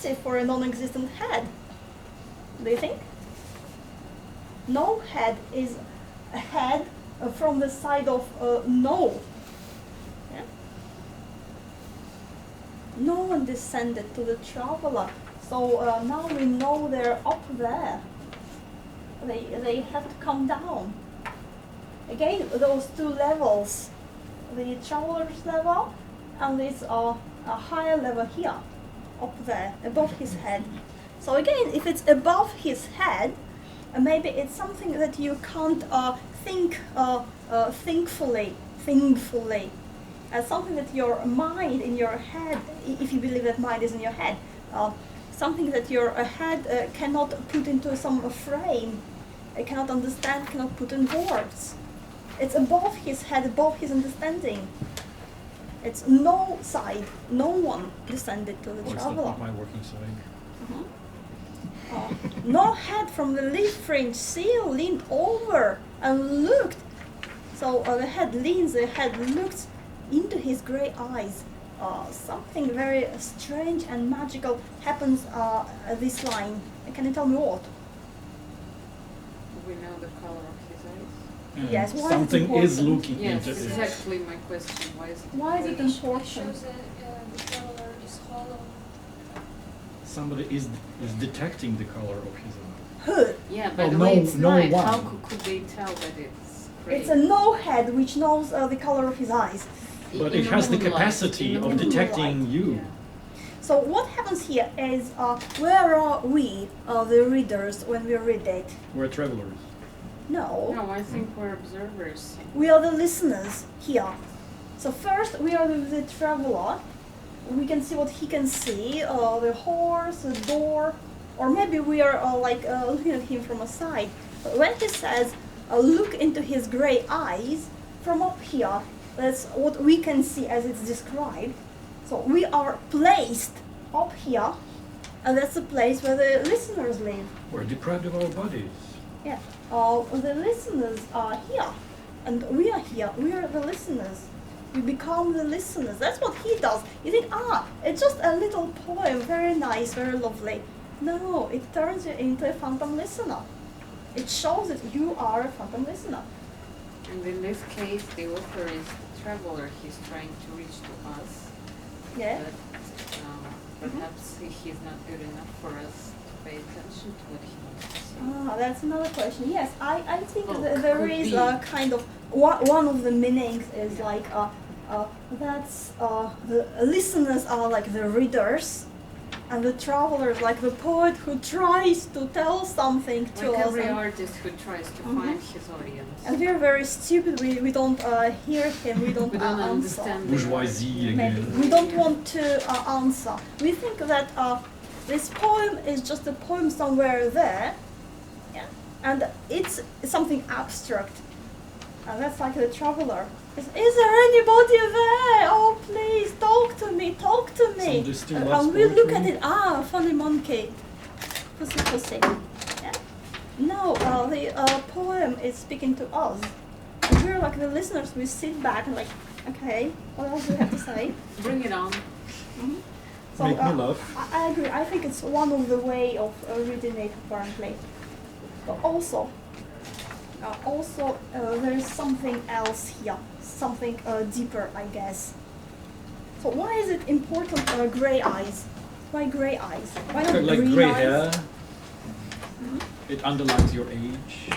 attractive for a non-existent head. Do you think? No head is a head from the side of no. Yeah? No one descended to the traveler. So now we know they're up there. They have to come down. Again, those two levels, the traveler's level and this a higher level here, up there, above his head. So again, if it's above his head, maybe it's something that you can't think thinkfully, something that your mind in your head, if you believe that mind is in your head, something that your head cannot put into some frame, cannot understand, cannot put in words. It's above his head, above his understanding. It's no side, no one descended to the traveler. It's not my working side. No head from the leaf-fringed seal leaned over and looked. So the head leans, the head looks into his grey eyes. Something very strange and magical happens at this line. Can you tell me what? We know the color of his eyes. Yes, why something is looking yes, into it. exactly my question. Why is it important? It shows that the traveler is hollow. Somebody is detecting the color of his eye. Who? Yeah, Well, by the way, no- it's no night. one. How could they tell that it's gray? It's a no head which knows the color of his eyes. But In it has the moonlight, capacity in of the detecting moonlight. you. Yeah. So what happens here is, where are we, the readers, when we read it? We're travelers. No, No, I think we're observers. we are the listeners here. So first we are the traveler. We can see what he can see, the horse, the door, or maybe we are looking at him from a side. But when he says, look into his grey eyes, from up here, that's what we can see as it's described. So we are placed up here, and that's the place where the listeners live. We're deprived of our bodies. Yeah, the listeners are here, and we are here. We are the listeners. We become the listeners. That's what he does. You think, it's just a little poem, very nice, very lovely. No, it turns you into a phantom listener. It shows that you are a phantom listener. And in this case, the author is the traveler. He's trying to reach to us. Yeah. But perhaps he's not good enough for us to pay attention to what he wants to say. That's another question. Yes, I think Oh, there could is be. a kind of one of the meanings is like that's the listeners are like the readers, and the traveler is like the poet who tries to tell something to Like us. every And, artist who tries to find his audience. and we're very stupid. We don't hear him. We don't, We don't answer. understand. Bourgeoisie Maybe again. we don't want to answer. We think that this poem is just a poem somewhere there, yeah, and it's something abstract, and that's like the traveler. Is there anybody there? Oh, please talk to me, talk to me. Somebody still loves And we look at poetry? it. Funny monkey, pussy. Yeah. No, the poem is speaking to us. And we're like the listeners. We sit back and like, okay, what else do you have to say? Bring it on. So, Make me laugh. I agree. I think it's one of the way of reading it apparently. But also, there is something else here, something deeper, I guess. So why is it important? Gray eyes. Why gray eyes? Why not Like green grey eyes? hair. It underlines your age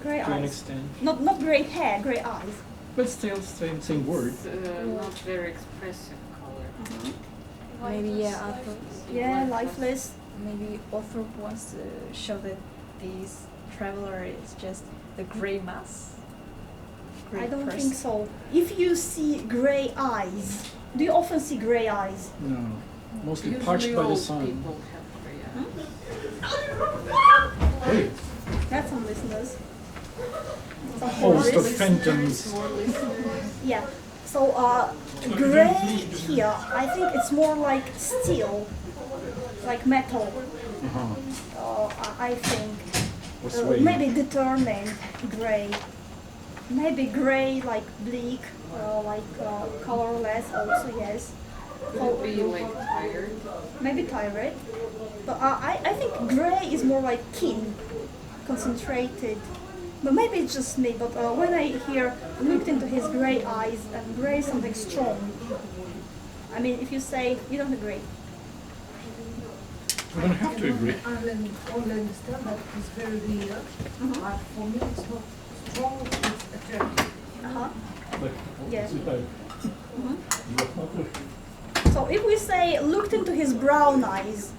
Gray to an eyes. extent. Not gray hair, gray eyes. But still, same word. It's not very expressive color. Maybe Lifeless, author, Yeah, lifeless. maybe author wants to show that this traveler is just the gray mass. Gray I don't person. think so. If you see gray eyes, do you often see gray eyes? No, mostly Usually parched by the old sun. people have gray eyes. Wait, That's some listeners. Some host of tourists. phantoms. More listeners. Yeah. So gray here, I think it's more like steel, like metal. I think. What's way? Maybe determined gray. Maybe gray like bleak, like colorless also, yes. Could be like tired. Maybe tired. But I think gray is more like keen, concentrated. But maybe it's just me, but when I hear looked into his gray eyes, and gray is something strong. I mean, if you say, you don't agree. We don't have to agree. I only understand that it's very weird, but for me it's not strong, it's attractive. Uh-huh. Like, Yes. Mhm. So if we say looked into his brown eyes,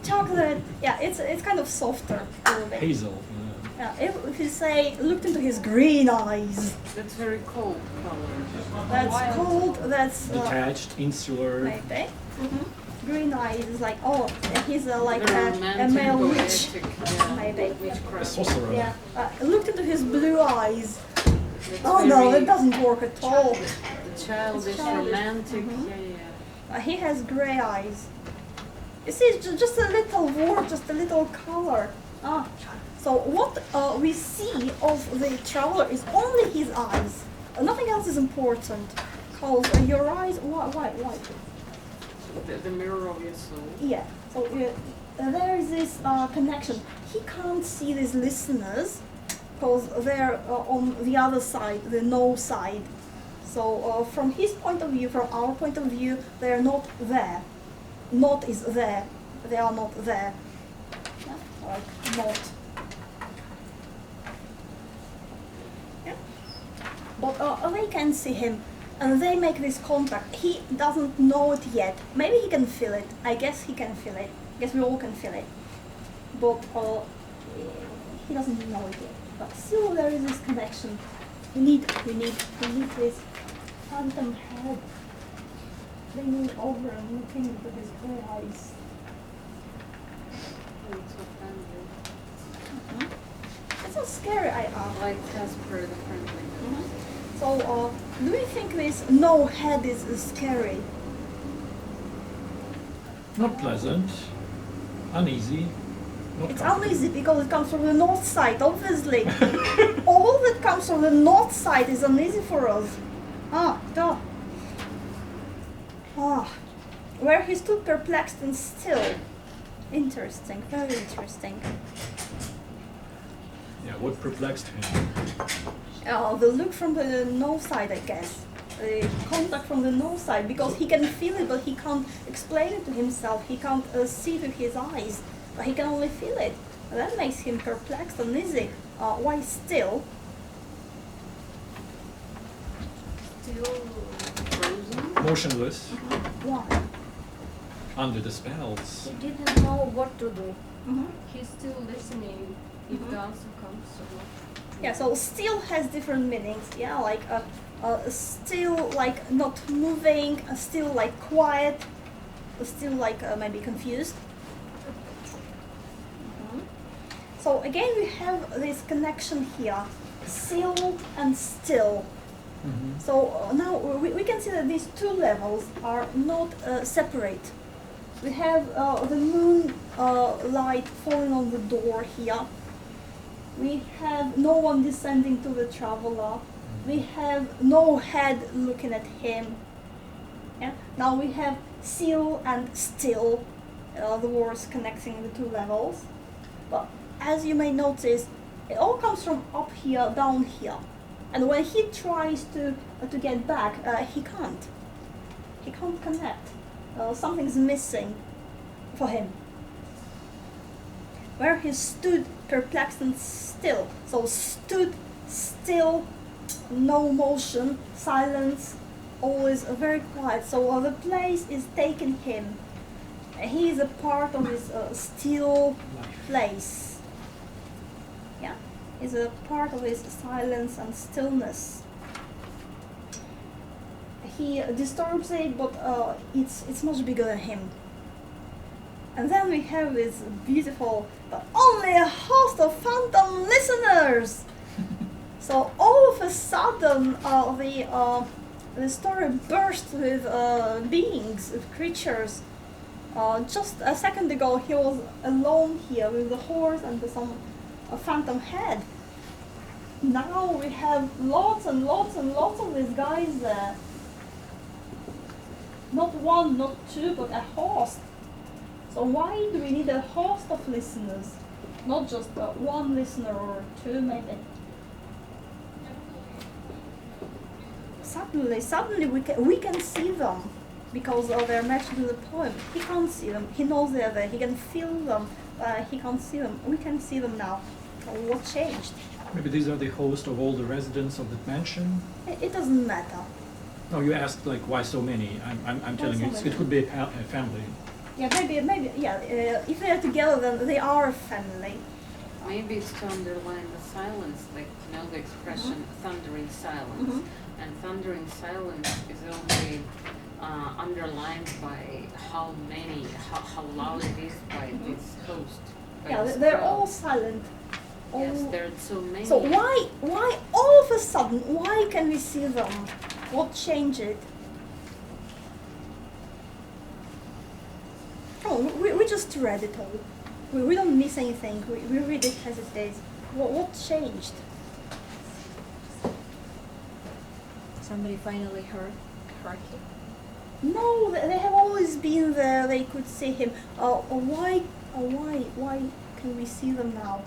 chocolate, yeah, it's kind of softer a little bit. Hazel. Yeah, if you say looked into his green eyes, That's very cold color. that's cold, that's Detached, insular. maybe. Green eyes is like, oh, he's like Very a romantic, male witch. poetic, yeah, Maybe. A witchcraft. sorcerer. Yeah, looked into his blue eyes. That's Oh no, very that doesn't work at all. Childish, childish. romantic, Mhm. yeah. He has gray eyes. You see, it's just a little word, just a little color. Ah, so what we see of the traveler is only his eyes. Nothing else is important. Because your eyes, why? The mirror of your soul. Yeah. So there is this connection. He can't see these listeners because they're on the other side, the no side. So from his point of view, from our point of view, they are not there. Not is there. They are not there. Yeah? Like not. Yeah. But they can see him, and they make this contact. He doesn't know it yet. Maybe he can feel it. I guess he can feel it. I guess we all can feel it. But he doesn't know it yet. But still, there is this connection. We need this phantom head leaning over and looking into his gray eyes. It's so friendly. It's so scary, Like Casper the Friendly Ghost. So, do you think this no head is scary? Not pleasant. Uneasy. Not It's comfortable. uneasy because it comes from the north side, obviously. All that comes from the north side is uneasy for us. Duh. Where he stood perplexed and still. Interesting, very interesting. Yeah, what perplexed him? The look from the north side, I guess. The contact from the north side, because he can feel it, but he can't explain it to himself. He can't see with his eyes, but he can only feel it. And that makes him perplexed and uneasy. Why still? Still Frozen? Motionless. Why? Under the spells. he didn't know what to do. Mm-hmm. He's still listening if the answer comes or not. Yeah, so still has different meanings. Yeah, like still like not moving, still like quiet, still like maybe confused. So again, we have this connection here, still and still. So now we can see that these two levels are not separate. We have the moon light falling on the door here. We have no one descending to the traveler. We have no head looking at him. Yeah. Now we have seal and still, the words connecting the two levels. But as you may notice, it all comes from up here, down here. And when he tries to get back, he can't. He can't connect. Something's missing for him. Where he stood perplexed and still. So stood still, no motion, silence, always very quiet. So the place is taking him. He is a part of this still place. Yeah, is a part of his silence and stillness. He disturbs it, but it's much bigger than him. And then we have this beautiful, but only a host of phantom listeners. So all of a sudden, the story burst with beings, with creatures. Just a second ago, he was alone here with the horse and some phantom head. Now we have lots and lots and lots of these guys there. Not one, not two, but a host. So why do we need a host of listeners? Not just one listener or two maybe. Suddenly we can see them because they're matched to the poem. He can't see them. He knows they're there. He can feel them. He can't see them. We can see them now. What changed? Maybe these are the host of all the residents of the mansion. It doesn't matter. No, you asked like why so many. I'm telling you, so many? it could be a family. Yeah, maybe. Yeah, if they're together, then they are a family. Maybe it's to underline the silence, like you know the expression thundering silence. Mhm. And thundering silence is only underlined by how many, how loud it is by this host. By Yeah, this they're crowd. all silent. Yes, All- there are so many. So why all of a sudden, why can we see them? What changed it? Oh, we just read it all. We don't miss anything. We read it as it is. What changed? Somebody finally heard him. No, they have always been there. They could see him. Why can we see them now?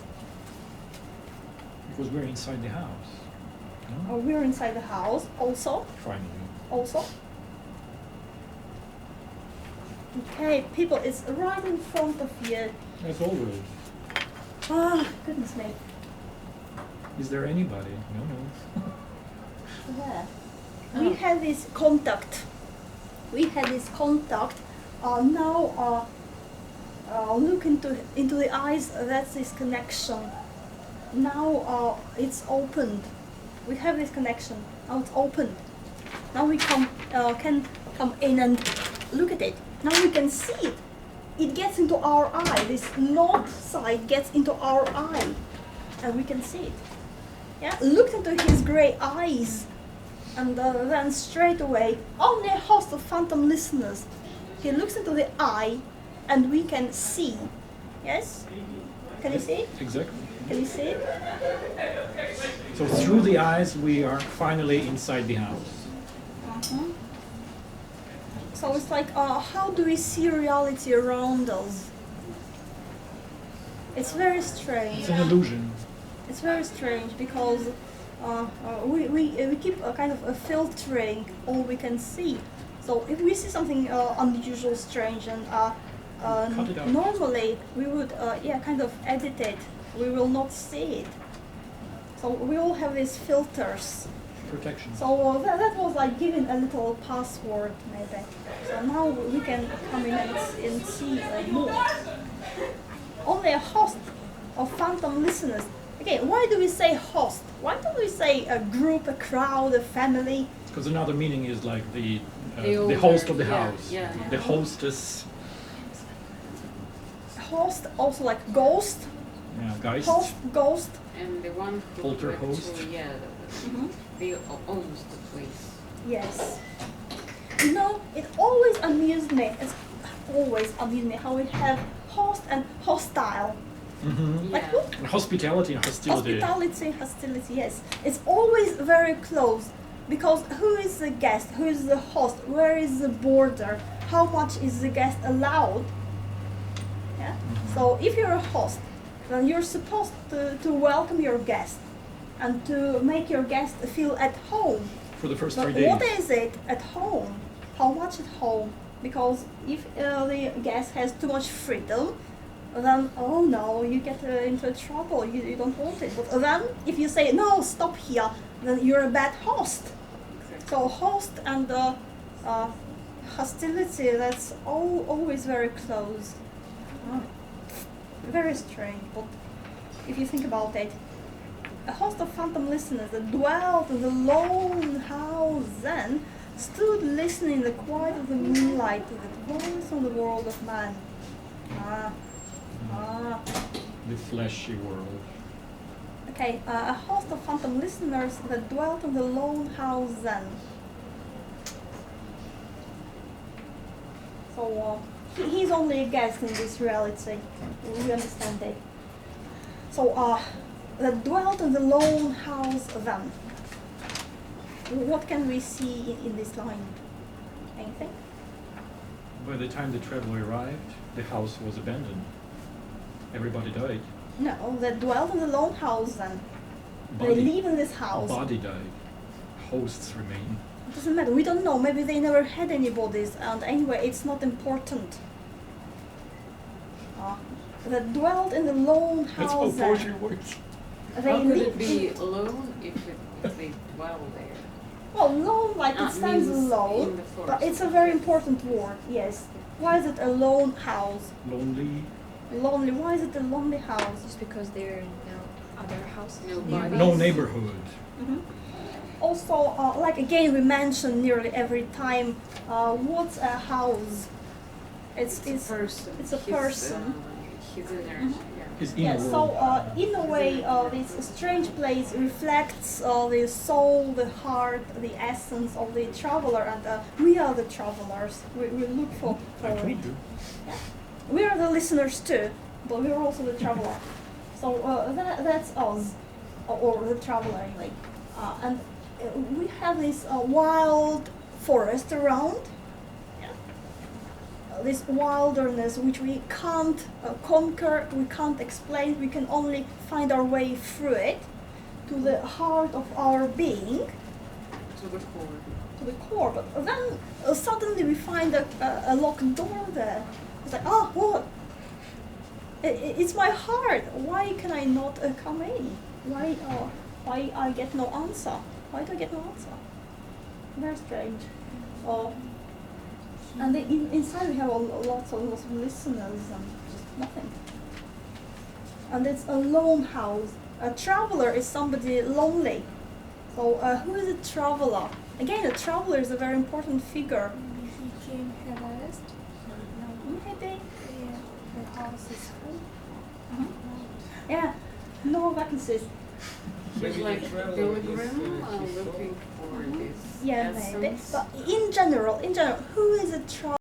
Because we're inside the house. No? We're inside the house also. Finally. Okay, people, it's right in front of you. As always. Ah, goodness me. Is there anybody? No. There. Oh. We had this contact. Now, look into the eyes. That's this connection. Now it's opened. We have this connection. Now it's opened. Now we can come in and look at it. Now we can see it. It gets into our eye. This north side gets into our eye, and we can see it. Yeah, looked into his grey eyes, and then straight away, only a host of phantom listeners. He looks into the eye, and we can see. Yes? Can you see it? Exactly. Can you see it? So through the eyes, we are finally inside the house. So it's like, how do we see reality around us? It's very strange. It's an illusion. It's very strange because we keep kind of filtering all we can see. So if we see something unusual, strange, and Cut it out. normally we would kind of edit it. We will not see it. So we all have these filters. Protection. So that was like giving a little password maybe. So now we can come in and see more. Only a host of phantom listeners. Okay, why do we say host? Why don't we say a group, a crowd, a family? Because another meaning is like the owner, host of the yeah, house. yeah. The hostess. Host, also like ghost. Yeah, Geist. Host, ghost. And the one who Polterhost. actually, they owns the place. Yes. You know, it always amused me. It's always amused me how we have host and hostile. Mm-hmm. Like Yeah. what? And hospitality and hostility. Hostility, yes. It's always very close because who is the guest? Who is the host? Where is the border? How much is the guest allowed? Yeah. So if you're a host, then you're supposed to welcome your guest and to make your guest feel at home. For the first But 3 days. what is it at home? How much at home? Because if the guest has too much freedom, then oh no, you get into trouble. You don't want it. But then if you say no, stop here, then you're a bad host. So host and hostility, that's always very close. Very strange. But if you think about it, a host of phantom listeners that dwelt in the lone house then stood listening in the quiet of the moonlight to the voice of the world of man. The fleshy world. Okay, a host of phantom listeners that dwelt in the lone house then. So he's only a guest in this reality. We understand it. So that dwelt in the lone house then. What can we see in this line? Anything? by the time the traveler arrived, the house was abandoned. Everybody died. No, they dwell in the lone house then. They Body- live in this house. Body died. Hosts remain. It doesn't matter. We don't know. Maybe they never had any bodies, and anyway, it's not important. They dwelled in the lone That's how house. poetry works. They How could live it be alone if they dwell there? well, lone, like it stands Means alone, in the but forest. it's a very important word. Yes. Why is it a lone house? Lonely. Lonely. Why is it a lonely house? Just because there are no other houses. No nearby. bodies. No neighborhood. Mhm. Also, like again, we mention nearly every time. What's a house? It's a person. It's a person. His inner. Mhm. Yeah. His inner Yeah, world. so in a way, this strange place reflects the soul, the heart, the essence of the traveler, and we are the travelers. We look for I told it. you. We are the listeners too, but we are also the traveler. So that's us, or the traveler anyway. And we have this wild forest around. This wilderness which we can't conquer, we can't explain, we can only find our way through it to the heart of our being, To the core. to the core. But then suddenly we find a locked door there. It's like, oh, what? It's my heart. Why can I not come in? Why I get no answer? Why do I get no answer? Very strange. And inside we have lots of listeners and just nothing. And it's a lone house. A traveler is somebody lonely. So who is a traveler? Again, a traveler is a very important figure. He came here last. No. Maybe. Yeah, the house is full. Yeah, no vacancies. He's like a pilgrim looking for this Yeah, maybe. essence. But in general, who is a traveler?